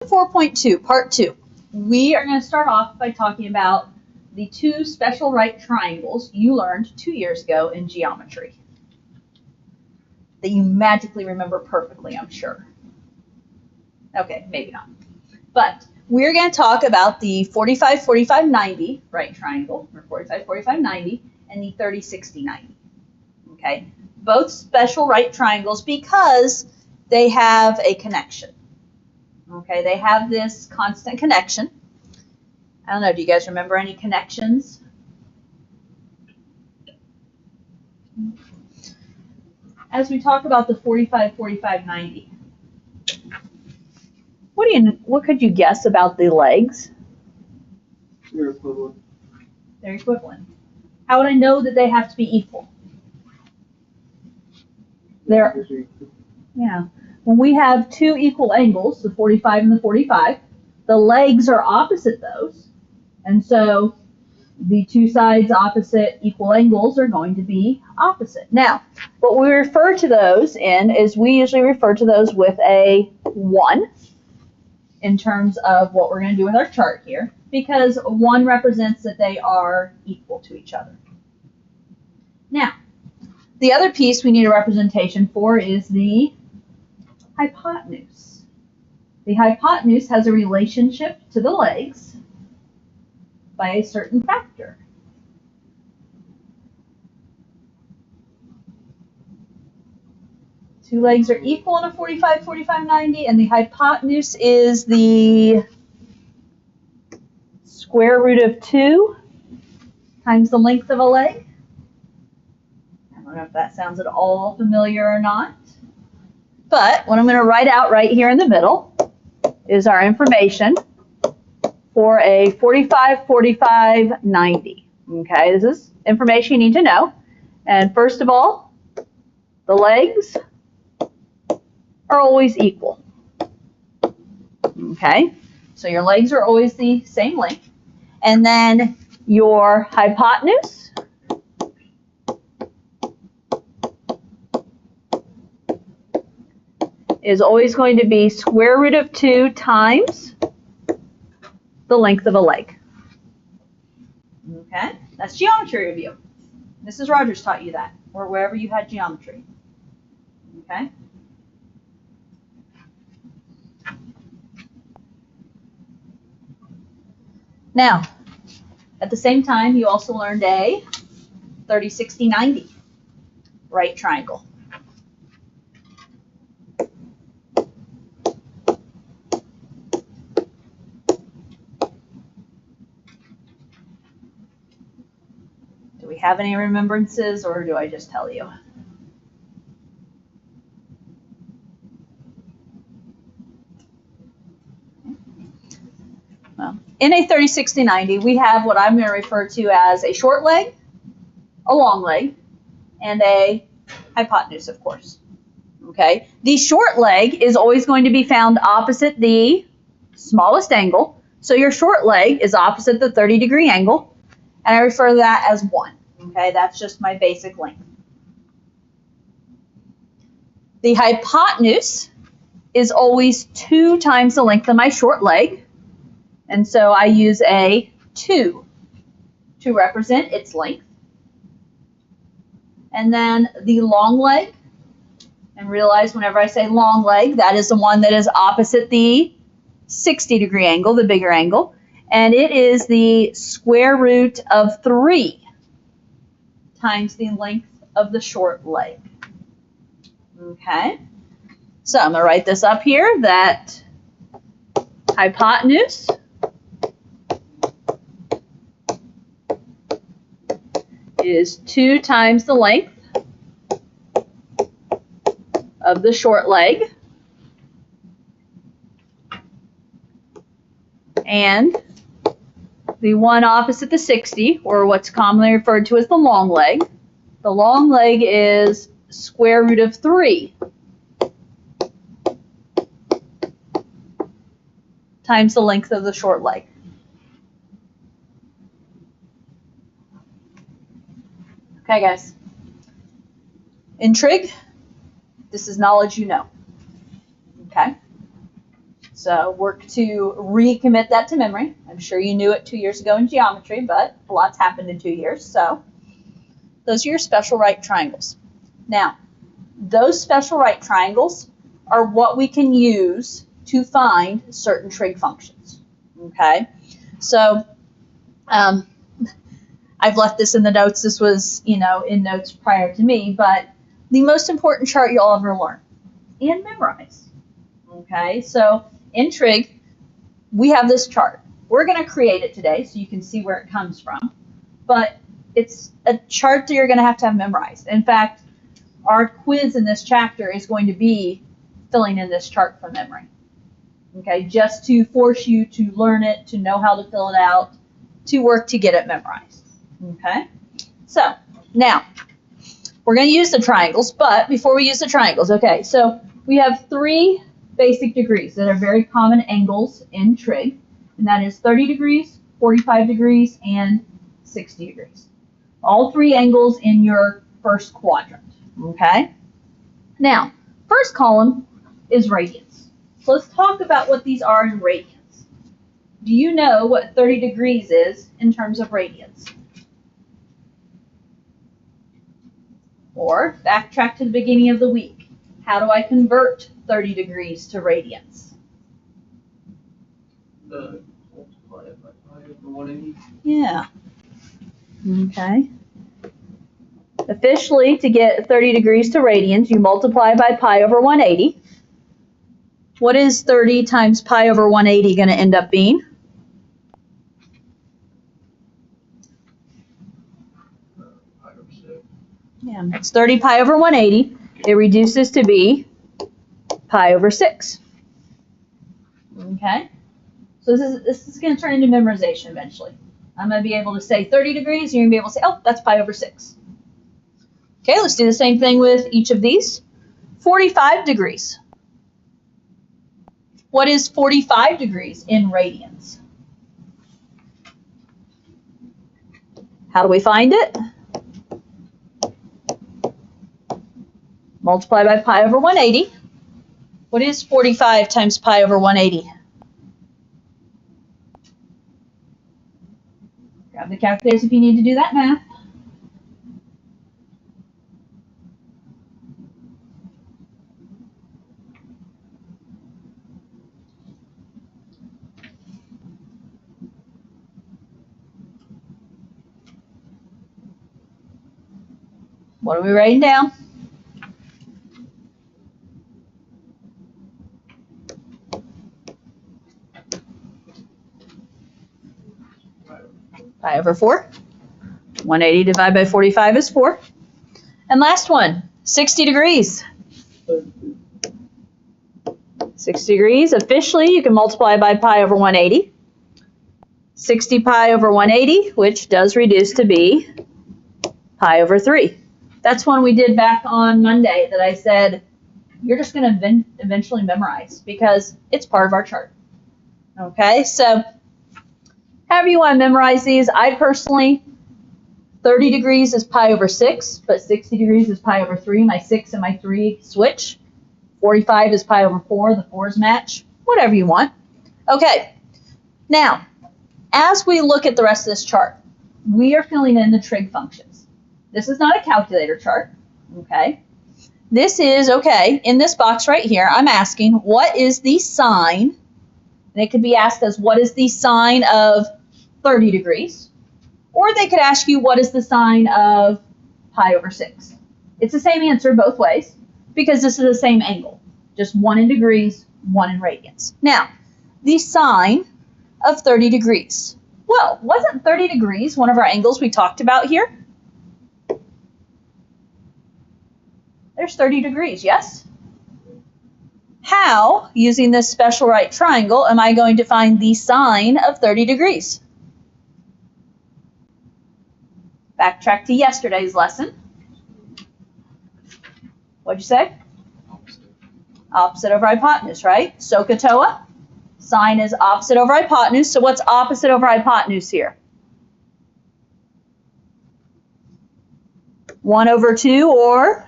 4.2, part 2. We are going to start off by talking about the two special right triangles you learned 2 years ago in geometry that you magically remember perfectly, I'm sure. Okay, maybe not. But we're going to talk about the 45, 45, 90 right triangle, or 45, 45, 90, and the 30, 60, 90. Okay, both special right triangles because they have a connection. Okay, they have this constant connection. I don't know, do you guys remember any connections? As we talk about the 45, 45, 90, what could you guess about the legs? They're equivalent. They're equivalent. How would I know that they have to be equal? Yeah. When we have two equal angles, the 45 and the 45, the legs are opposite those. And so the two sides opposite equal angles are going to be opposite. Now, what we refer to those in is we usually refer to those with a 1 in terms of what we're going to do with our chart here, because 1 represents that they are equal to each other. Now, the other piece we need a representation for is the hypotenuse. The hypotenuse has a relationship to the legs by a certain factor. Two legs are equal in a 45, 45, 90, and the hypotenuse is the square root of 2 times the length of a leg. I don't know if that sounds at all familiar or not. But what I'm going to write out right here in the middle is our information for a 45, 45, 90. Okay, this is information you need to know. And first of all, the legs are always equal. Okay, so your legs are always the same length. And then your hypotenuse is always going to be square root of 2 times the length of a leg. Okay, that's geometry review. Mrs. Rogers taught you that, or wherever you had geometry. Okay. Now, at the same time, you also learned a 30, 60, 90 right triangle. Do we have any remembrances, or do I just tell you? Well, in a 30, 60, 90, we have what I'm going to refer to as a short leg, a long leg, and a hypotenuse, of course. Okay, the short leg is always going to be found opposite the smallest angle. So your short leg is opposite the 30-degree angle, and I refer to that as 1. Okay, that's just my basic length. The hypotenuse is always 2 times the length of my short leg, and so I use a 2 to represent its length. And then the long leg, and realize whenever I say long leg, that is the one that is opposite the 60-degree angle, the bigger angle, and it is the square root of 3 times the length of the short leg. Okay, so I'm going to write this up here, that hypotenuse is 2 times the length of the short leg, and the one opposite the 60, or what's commonly referred to as the long leg. The long leg is square root of 3 times the length of the short leg. Okay, guys. In trig, this is knowledge you know. Okay? So work to recommit that to memory. I'm sure you knew it 2 years ago in geometry, but a lot's happened in 2 years. So those are your special right triangles. Now, those special right triangles are what we can use to find certain trig functions. Okay, so I've left this in the notes. This was, in notes prior to me, but the most important chart you'll ever learn and memorize. Okay, so in trig, we have this chart. We're going to create it today so you can see where it comes from, but it's a chart that you're going to have memorized. In fact, our quiz in this chapter is going to be filling in this chart from memory. Okay, just to force you to learn it, to know how to fill it out, to work to get it memorized. Okay, so now we're going to use the triangles, but before we use the triangles, okay, so we have 3 basic degrees that are very common angles in trig, and that is 30 degrees, 45 degrees, and 60 degrees. All 3 angles in your first quadrant. Okay, now first column is radians. So let's talk about what these are in radians. Do you know what 30 degrees is in terms of radians? Or backtrack to the beginning of the week. How do I convert 30 degrees to radians? Multiply it by pi over 180. Yeah. Okay. Officially, to get 30 degrees to radians, you multiply by pi over 180. What is 30 times pi over 180 going to end up being? Pi over 6. Yeah, it's 30 pi over 180. It reduces to be pi over 6. Okay? So this is going to turn into memorization eventually. I'm going to be able to say 30 degrees, and you're going to be able to say, oh, that's pi over 6. Okay, let's do the same thing with each of these. 45 degrees. What is 45 degrees in radians? How do we find it? Multiply by pi over 180. What is 45 times pi over 180? Grab the calculators if you need to do that math. What are we writing down? Pi over 4. 180 divided by 45 is 4. And last one, 60 degrees. 60 degrees, officially, you can multiply by pi over 180. 60 pi over 180, which does reduce to be pi over 3. That's one we did back on Monday that I said, you're just going to eventually memorize because it's part of our chart. Okay, so however you want to memorize these, I personally, 30 degrees is pi over 6, but 60 degrees is pi over 3. My 6 and my 3 switch. 45 is pi over 4. The 4s match. Whatever you want. Okay, now, as we look at the rest of this chart, we are filling in the trig functions. This is not a calculator chart, okay? This is, okay, in this box right here, I'm asking, what is the sine? And it could be asked as, what is the sine of 30 degrees? Or they could ask you, what is the sine of pi over 6? It's the same answer both ways because this is the same angle, just one in degrees, one in radians. Now, the sine of 30 degrees. Well, wasn't 30 degrees one of our angles we talked about here? There's 30 degrees, yes? How, using this special right triangle, am I going to find the sine of 30 degrees? Backtrack to yesterday's lesson. What'd you say? Opposite over hypotenuse, right? SOHCAHTOA. Sine is opposite over hypotenuse. So what's opposite over hypotenuse here? 1 over 2 or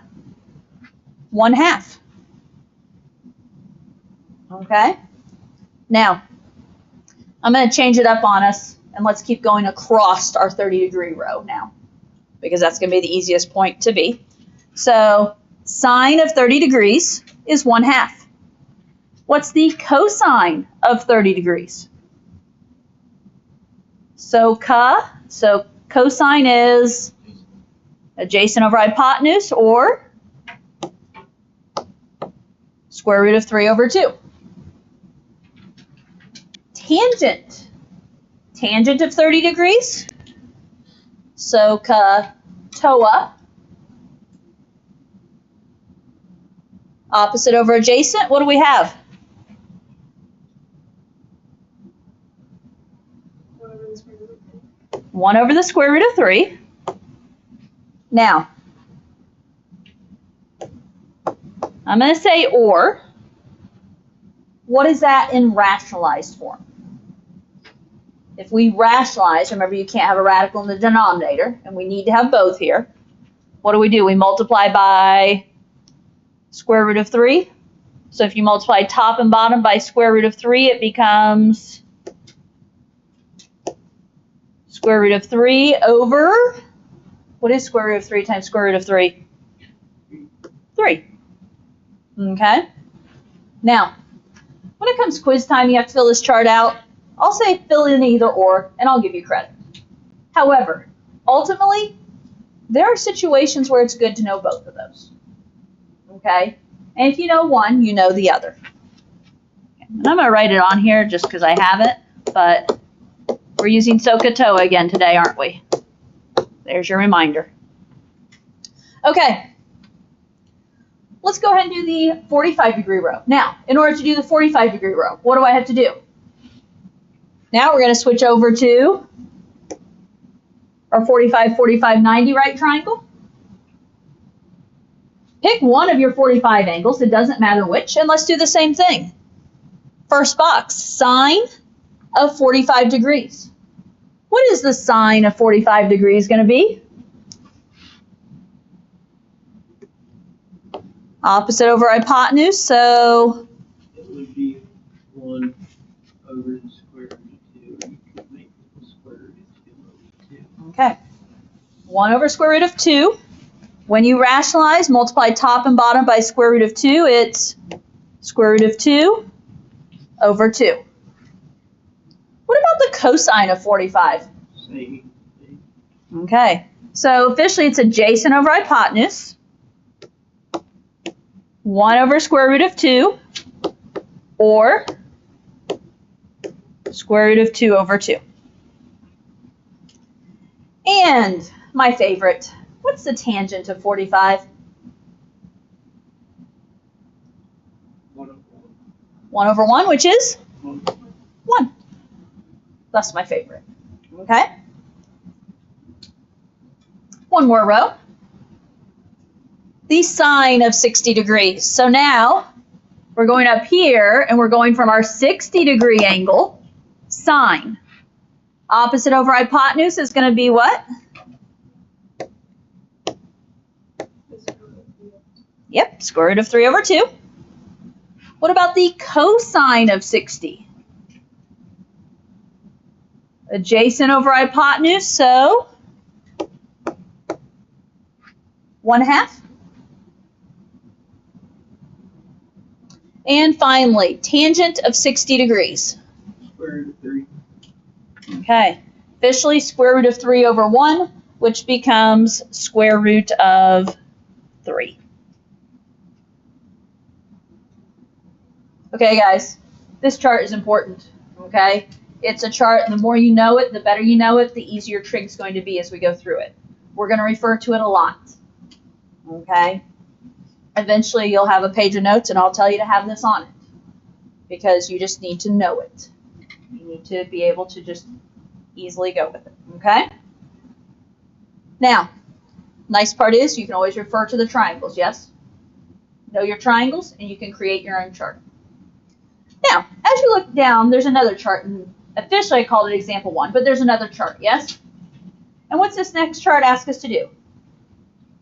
1/2. Okay? Now, I'm going to change it up on us, and let's keep going across our 30-degree row now, because that's going to be the easiest point to be. So sine of 30 degrees is 1/2. What's the cosine of 30 degrees? So cosine is adjacent over hypotenuse, or square root of 3 over 2. Tangent of 30 degrees. So TOA. Opposite over adjacent, what do we have? 1 over the square root of 3. Now, I'm going to say or. What is that in rationalized form? If we rationalize, remember you can't have a radical in the denominator, and we need to have both here. What do? We multiply by square root of 3. So if you multiply top and bottom by square root of 3, it becomes square root of 3 over, what is square root of 3 times square root of 3? 3. Okay? Now, when it comes to quiz time, you have to fill this chart out. I'll say fill in either or, and I'll give you credit. However, ultimately, there are situations where it's good to know both of those. Okay? And if you know one, you know the other. And I'm going to write it on here just because I have it, but we're using SOHCAHTOA again today, aren't we? There's your reminder. Okay. Let's go ahead and do the 45-degree row. Now, in order to do the 45-degree row, what do I have to do? Now we're going to switch over to our 45, 45, 90 right triangle. Pick one of your 45 angles. It doesn't matter which, and let's do the same thing. First box, sine of 45 degrees. What is the sine of 45 degrees going to be? Opposite over hypotenuse, so It would be 1 over the square root of 2. You could make the square root of 2 over 2. okay. 1 over square root of 2. When you rationalize, multiply top and bottom by square root of 2, it's square root of 2 over 2. What about the cosine of 45? Same. Okay, so officially it's adjacent over hypotenuse. 1 over square root of 2, or square root of 2 over 2. And my favorite, what's the tangent of 45? 1 over 1 over 1, which is 1. 1. That's my favorite. Okay? One more row. The sine of 60 degrees. So now we're going up here and we're going from our 60-degree angle, sine. Opposite over hypotenuse is going to be what? Yep, square root of 3 over 2. What about the cosine of 60? Adjacent over hypotenuse, so 1/2. And finally, tangent of 60 degrees. Square root of 3. Okay, officially square root of 3 over 1, which becomes square root of 3. Okay, guys, this chart is important, okay? It's a chart, and the more you know it, the better you know it, the easier trig's going to be as we go through it. We're going to refer to it a lot, okay? Eventually, you'll have a page of notes, and I'll tell you to have this on it because you just need to know it. You need to be able to just easily go with it, okay? Now, nice part is you can always refer to the triangles, yes? Know your triangles, and you can create your own chart. Now, as you look down, there's another chart, and officially I called it example 1, but there's another chart, yes? And what's this next chart ask us to do?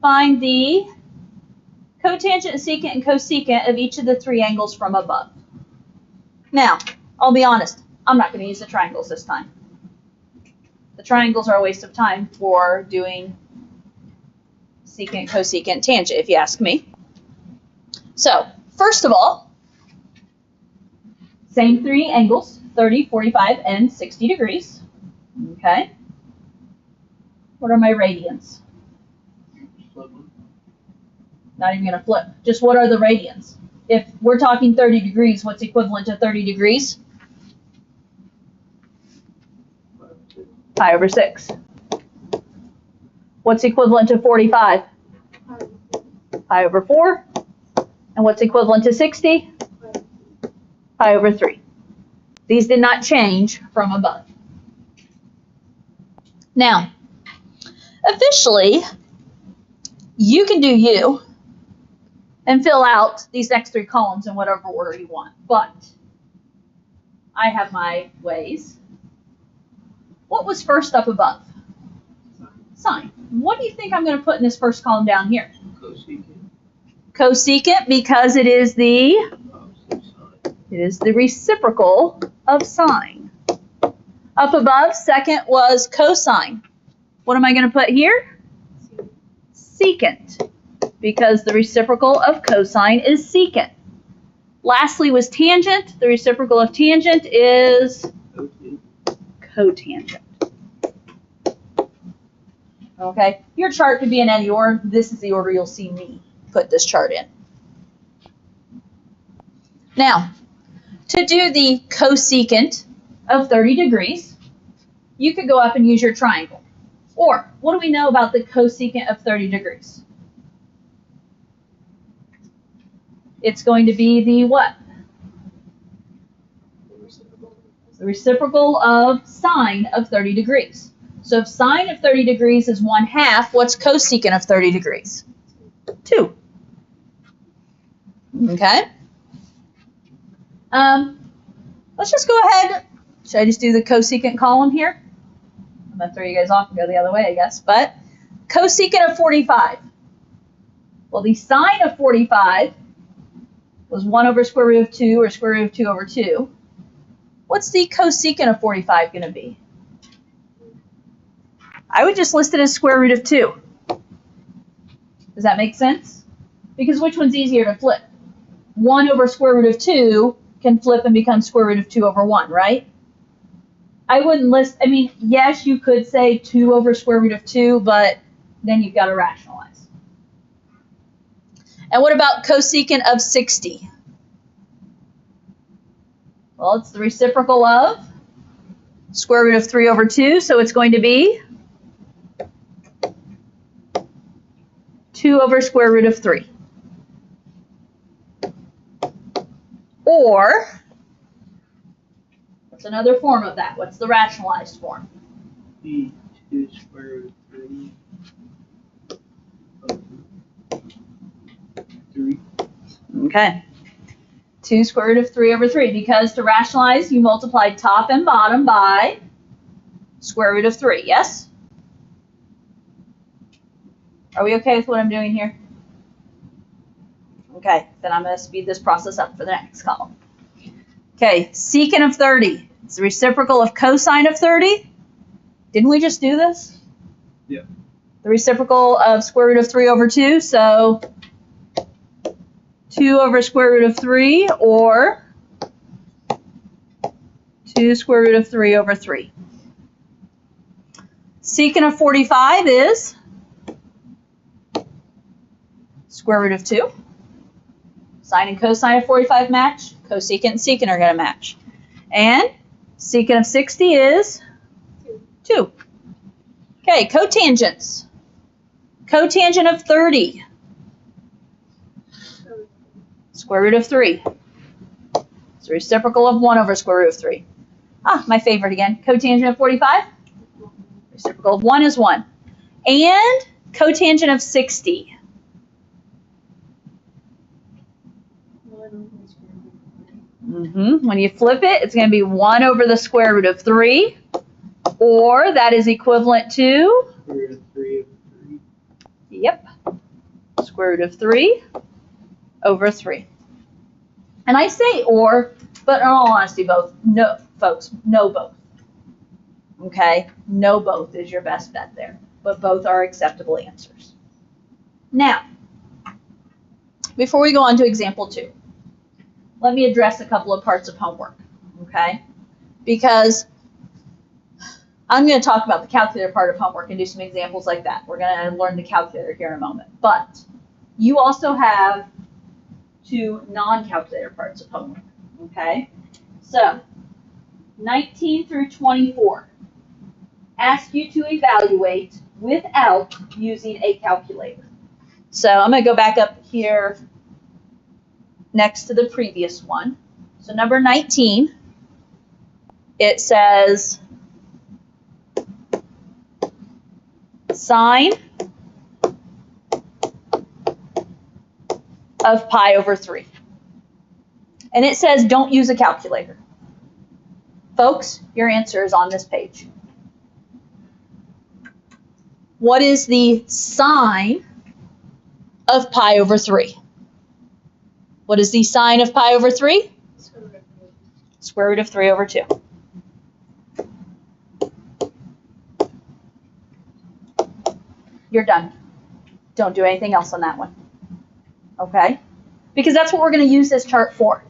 Find the cotangent, secant, and cosecant of each of the 3 angles from above. Now, I'll be honest, I'm not going to use the triangles this time. The triangles are a waste of time for doing secant, cosecant, tangent, if you ask me. So, first of all, same three angles, 30, 45, and 60 degrees. Okay. What are my radians? Not even going to flip. Just what are the radians? If we're talking 30 degrees, what's equivalent to 30 degrees? Pi over 6. What's equivalent to 45? Pi over 4. And what's equivalent to 60? Pi over 3. These did not change from above. Now, officially, you can do you and fill out these next three columns in whatever order you want. But I have my ways. What was first up above? Sine. What do you think I'm going to put in this first column down here? Cosecant. Cosecant, because it is the reciprocal of sine. Up above, second was cosine. What am I going to put here? Secant, because the reciprocal of cosine is secant. Lastly was tangent. The reciprocal of tangent is cotangent. Okay, your chart could be in any order. This is the order you'll see me put this chart in. Now, to do the cosecant of 30 degrees, you could go up and use your triangle. Or, what do we know about the cosecant of 30 degrees? It's going to be the what? The reciprocal of sine of 30 degrees. So if sine of 30 degrees is 1/2, what's cosecant of 30 degrees? 2. Okay. Let's just go ahead. Should I just do the cosecant column here? I'm going to throw you guys off and go the other way, I guess. But cosecant of 45. Well, the sine of 45 was 1 over square root of 2 or square root of 2 over 2. What's the cosecant of 45 going to be? I would just list it as square root of 2. Does that make sense? Because which one's easier to flip? 1 over square root of 2 can flip and become square root of 2 over 1, right? I wouldn't list, I mean, yes, you could say 2 over square root of 2, but then you've got to rationalize. And what about cosecant of 60? Well, it's the reciprocal of square root of 3 over 2, so it's going to be 2 over square root of 3. Or, what's another form of that? What's the rationalized form? The 2 square root of 3. Okay. 2 square root of 3 over 3. Because to rationalize, you multiply top and bottom by square root of 3. Yes? Are we okay with what I'm doing here? Okay, then I'm going to speed this process up for the next column. Okay, secant of 30. It's the reciprocal of cosine of 30. Didn't we just do this? Yeah. The reciprocal of square root of 3 over 2, so 2 over square root of 3, or 2 square root of 3 over 3. Secant of 45 is square root of 2. Sine and cosine of 45 match. Cosecant and secant are going to match. And secant of 60 is 2. Okay, cotangents. Cotangent of 30. Square root of 3. It's the reciprocal of 1 over square root of 3. Ah, my favorite again. Cotangent of 45. Reciprocal of 1 is 1. And cotangent of 60. When you flip it, it's going to be 1 over the square root of 3, or that is equivalent to? Square root of 3 over 3. Yep. Square root of 3 over 3. And I say or, but in all honesty, both. No, folks, know both. Okay? Know both is your best bet there. But both are acceptable answers. Now, before we go on to example 2, let me address a couple of parts of homework. Okay? Because I'm going to talk about the calculator part of homework and do some examples like that. We're going to learn the calculator here in a moment. But you also have 2 non-calculator parts of homework. Okay? So, 19 through 24 ask you to evaluate without using a calculator. So I'm going to go back up here next to the previous one. So number 19, it says sine of pi over 3. And it says don't use a calculator. Folks, your answer is on this page. What is the sine of pi over 3? What is the sine of pi over 3? Square root of 3 over 2. You're done. Don't do anything else on that one. Okay? Because that's what we're going to use this chart for.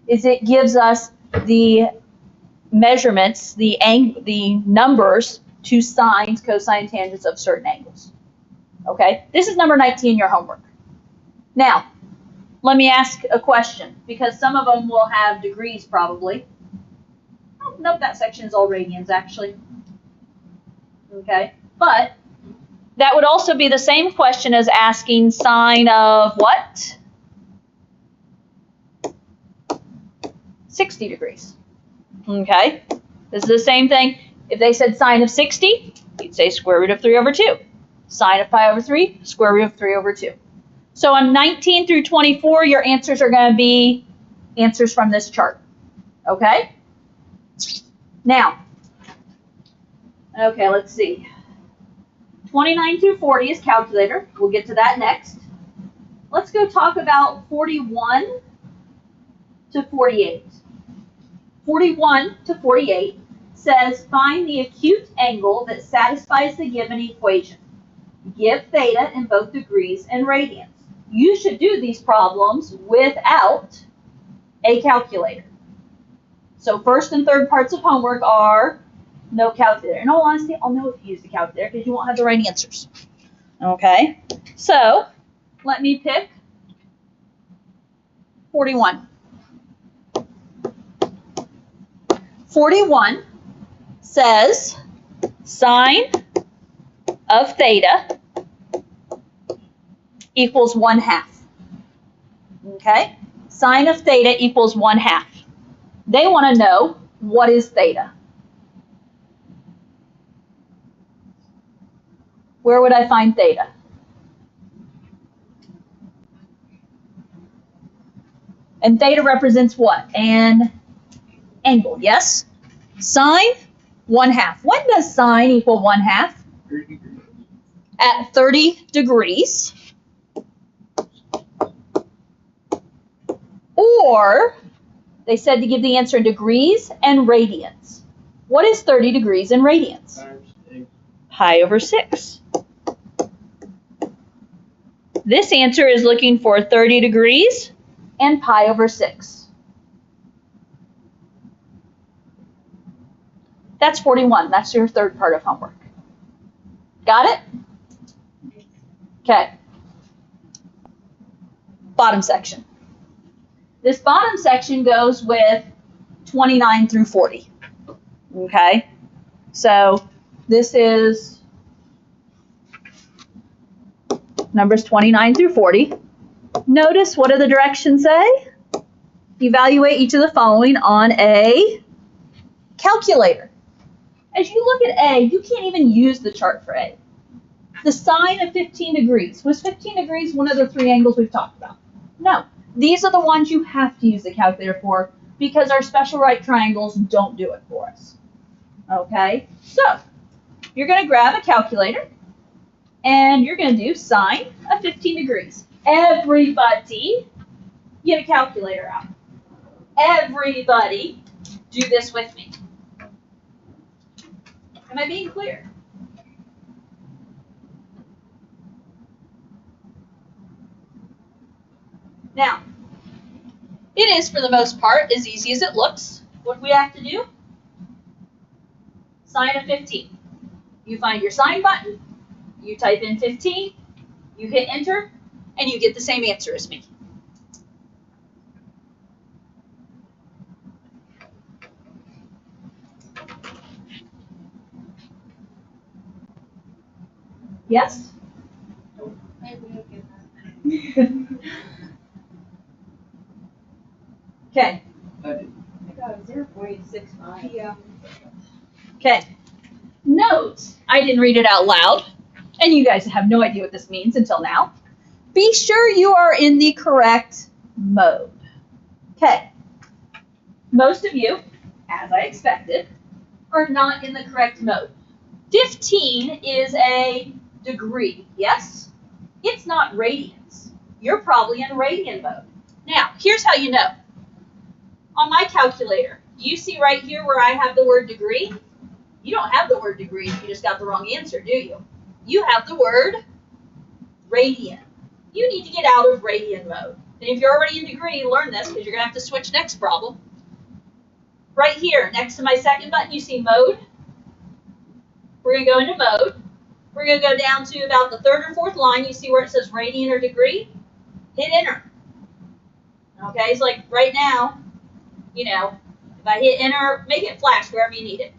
Is it gives us the measurements, the numbers to sines, cosine, tangents of certain angles. Okay? This is number 19 in your homework. Now, let me ask a question, because some of them will have degrees probably. Oh, nope, that section is all radians actually. Okay? But that would also be the same question as asking sine of what? 60 degrees. Okay? This is the same thing. If they said sine of 60, you'd say square root of 3 over 2. Sine of pi over 3, square root of 3 over 2. So on 19 through 24, your answers are going to be answers from this chart. Okay? Now, okay, let's see. 29 through 40 is calculator. We'll get to that next. Let's go talk about 41 to 48. 41 to 48 says find the acute angle that satisfies the given equation. Give theta in both degrees and radians. You should do these problems without a calculator. So first and third parts of homework are no calculator. In all honesty, I'll know if you use the calculator because you won't have the right answers. Okay? So let me pick 41. 41 says sine of theta equals 1/2. Okay? Sine of theta equals 1/2. They want to know what is theta. Where would I find theta? And theta represents what? An angle, yes? Sine, 1/2. When does sine equal 1/2? 30 degrees. At 30 degrees. Or, they said to give the answer in degrees and radians. What is 30 degrees in radians? Pi over 6. This answer is looking for 30 degrees and pi over 6. That's 41. That's your third part of homework. Got it? Okay. Bottom section. This bottom section goes with 29 through 40. Okay? So this is numbers 29 through 40. Notice, what do the directions say? Evaluate each of the following on a calculator. As you look at A, you can't even use the chart for A. The sine of 15 degrees. Was 15 degrees one of the 3 angles we've talked about? No. These are the ones you have to use the calculator for because our special right triangles don't do it for us. Okay? So, you're going to grab a calculator and you're going to do sine of 15 degrees. Everybody get a calculator out. Everybody do this with me. Am I being clear? Now, it is, for the most part, as easy as it looks. What do we have to do? Sign of 15. You find your sign button, you type in 15, you hit enter, and you get the same answer as me. Yes? Okay. I got 0.65. Yeah. Okay. Note, I didn't read it out loud, and you guys have no idea what this means until now. Be sure you are in the correct mode. Okay. Most of you, as I expected, are not in the correct mode. 15 is a degree, yes? It's not radians. You're probably in radian mode. Now, here's how you know. On my calculator, do you see right here where I have the word degree? You don't have the word degree if you just got the wrong answer, do you? You have the word radian. You need to get out of radian mode. And if you're already in degree, learn this because you're going to have to switch next problem. Right here, next to my second button, you see mode. We're going to go into mode. We're going to go down to about the third or fourth line. You see where it says radian or degree? Hit enter. Okay, so like right now, you know, if I hit enter, make it flash wherever you need it.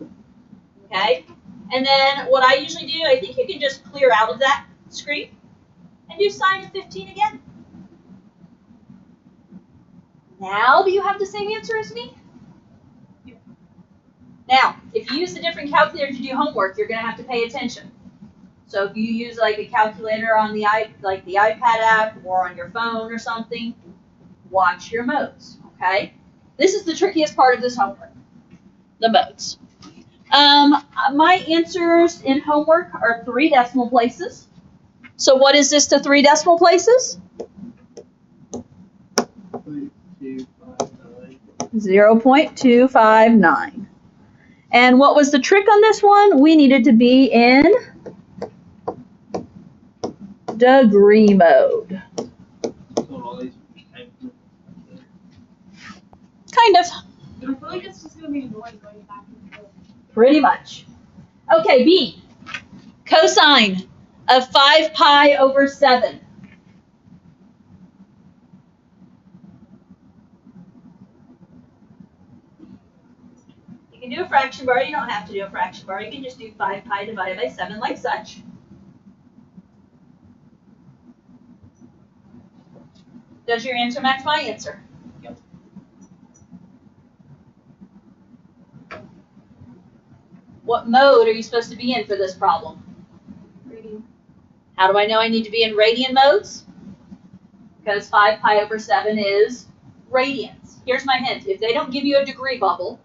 Okay, and then what I usually do, I think you can just clear out of that screen and do sign of 15 again. Now, do you have the same answer as me? Now, if you use a different calculator to do homework, you're going to have to pay attention. So if you use like a calculator on the iPad app or on your phone or something, watch your modes, okay? This is the trickiest part of this homework, the modes. My answers in homework are 3 decimal places. So what is this to 3 decimal places? 0.259. And what was the trick on this one? We needed to be in degree mode. Kind of. I feel like it's just going to be annoying going back and forth. Pretty much. Okay, B. Cosine of 5 pi over 7. You can do a fraction bar. You don't have to do a fraction bar. You can just do 5 pi divided by 7 like such. Does your answer match my answer? Yep. What mode are you supposed to be in for this problem? Radian. How do I know I need to be in radian modes? Because 5 pi over 7 is radians. Here's my hint. If they don't give you a degree bubble,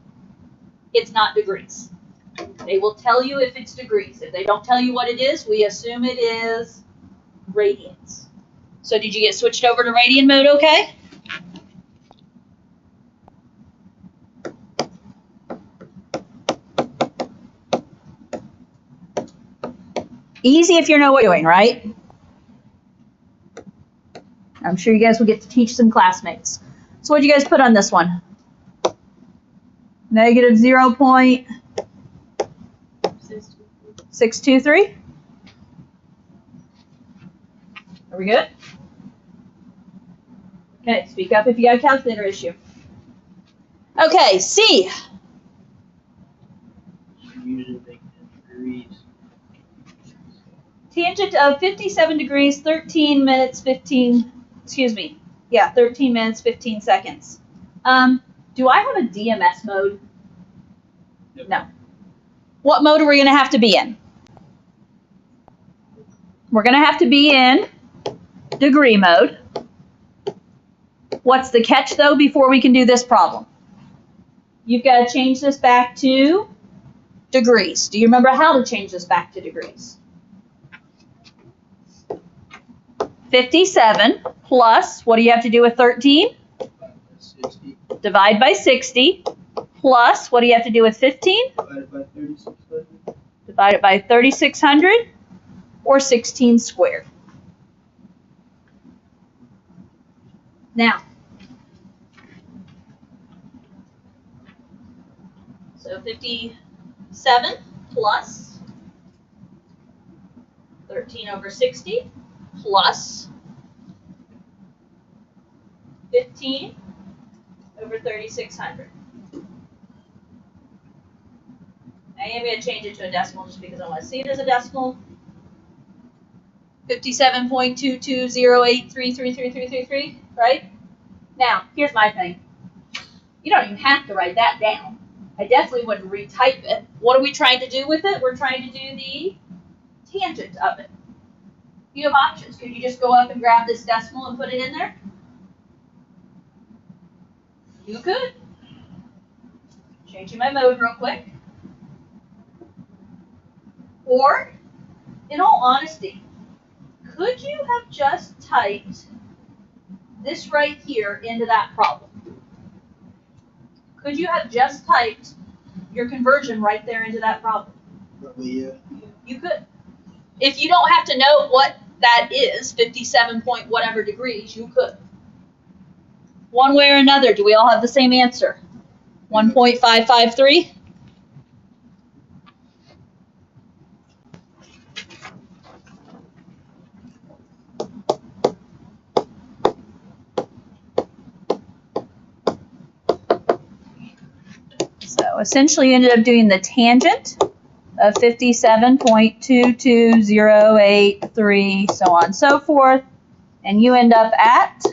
it's not degrees. They will tell you if it's degrees. If they don't tell you what it is, we assume it is radians. So did you get switched over to radian mode okay? Easy if you know what you're doing, right? I'm sure you guys will get to teach some classmates. So what did you guys put on this one? Negative 0.623. Are we good? Okay, speak up if you got a calculator issue. Okay, C. Usually they can degrees. Tangent of 57 degrees, 13 minutes, 15, excuse me. Yeah, 13 minutes, 15 seconds. Do I have a DMS mode? Yep. No. What mode are we going to have to be in? We're going to have to be in degree mode. What's the catch, though, before we can do this problem? You've got to change this back to degrees. Do you remember how to change this back to degrees? 57 plus, what do you have to do with 13? 60. Divide by 60. Plus, what do you have to do with 15? Divided by 3600. Divide it by 3600 or 16 squared. Now, so 57 plus 13 over 60 plus 15 over 3600. I am going to change it to a decimal just because I want to see it as a decimal. 57.2208333333, right? Now, here's my thing. You don't even have to write that down. I definitely wouldn't retype it. What are we trying to do with it? We're trying to do the tangent of it. You have options. Could you just go up and grab this decimal and put it in there? You could. Changing my mode real quick. Or, in all honesty, could you have just typed this right here into that problem? Could you have just typed your conversion right there into that problem? Probably, yeah. You could. If you don't have to know what that is, 57 point whatever degrees, you could. One way or another, do we all have the same answer? 1.553? So essentially you ended up doing the tangent of 57.22083, so on and so forth, and you end up at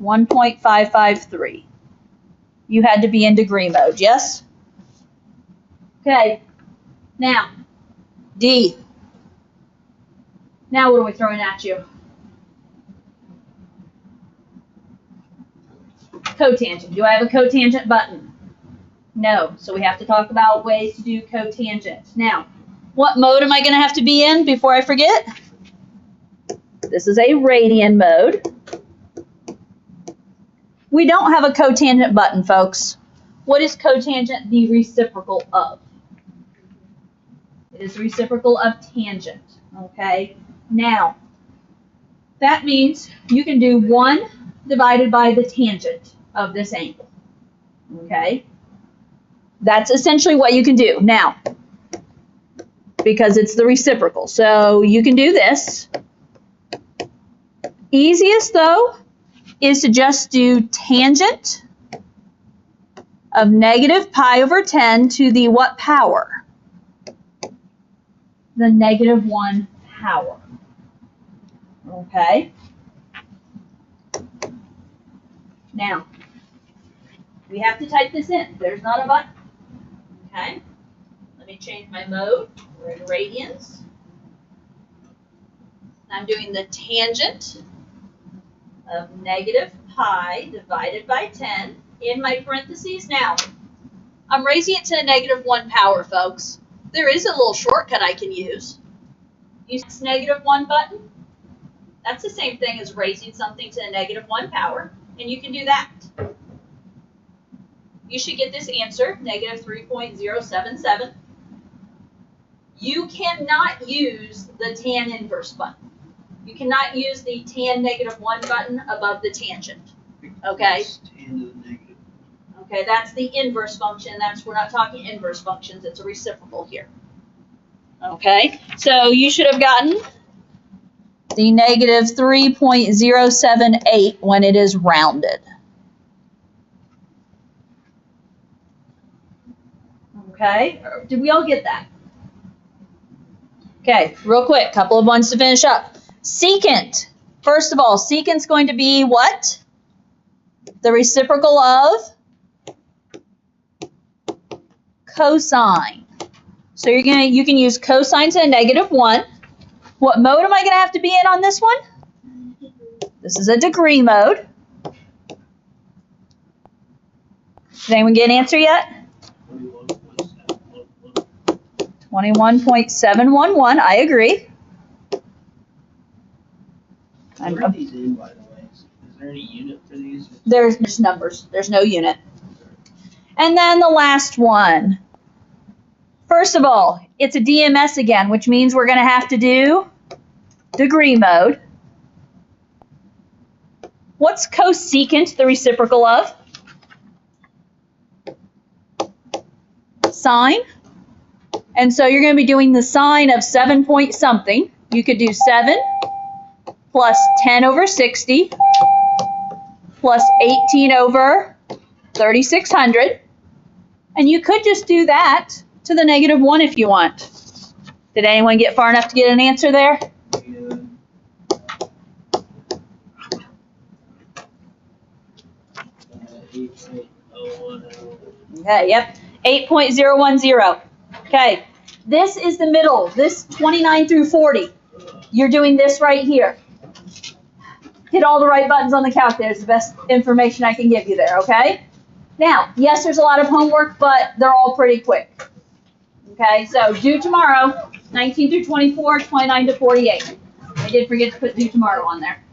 1.553. You had to be in degree mode, yes? Okay, now, D. Now what are we throwing at you? Cotangent. Do I have a cotangent button? No, so we have to talk about ways to do cotangent. Now, what mode am I going to have to be in before I forget? This is a radian mode. We don't have a cotangent button, folks. What is cotangent the reciprocal of? It is the reciprocal of tangent, okay? Now, that means you can do 1 divided by the tangent of this angle, okay? That's essentially what you can do. Now, because it's the reciprocal, so you can do this. Easiest, though, is to just do tangent of negative pi over 10 to the what power? The negative 1 power. Okay? Now, we have to type this in. There's not a button. Okay? Let me change my mode. We're in radians. I'm doing the tangent of negative pi divided by 10 in my parentheses. Now, I'm raising it to a negative 1 power, folks. There is a little shortcut I can use. Use this negative 1 button. That's the same thing as raising something to a negative 1 power, and you can do that. You should get this answer, negative 3.077. You cannot use the tan inverse button. You cannot use the tan negative 1 button above the tangent. Okay? Tan to the negative. Okay, that's the inverse function. We're not talking inverse functions. It's a reciprocal here. Okay, so you should have gotten the negative 3.078 when it is rounded. Okay, did we all get that? Okay, real quick, couple of ones to finish up. Secant. First of all, secant's going to be what? The reciprocal of cosine. So you can use cosine to a negative 1. What mode am I going to have to be in on this one? This is a degree mode. Did anyone get an answer yet? 21.711. I agree. Where are these in, by the way? Is there any unit for these? There's just numbers. There's no unit. And then the last one. First of all, it's a DMS again, which means we're going to have to do degree mode. What's cosecant the reciprocal of? Sine. And so you're going to be doing the sine of 7 point something. You could do 7 plus 10 over 60 plus 18 over 3600. And you could just do that to the -1 if you want. Did anyone get far enough to get an answer there? Yeah. Okay, yep. 8.010. Okay, this is the middle. This 29 through 40. You're doing this right here. Hit all the right buttons on the calculator. It's the best information I can give you there, okay? Now, yes, there's a lot of homework, but they're all pretty quick. Okay, so due tomorrow, 19 through 24, 29 to 48. I did forget to put due tomorrow on there.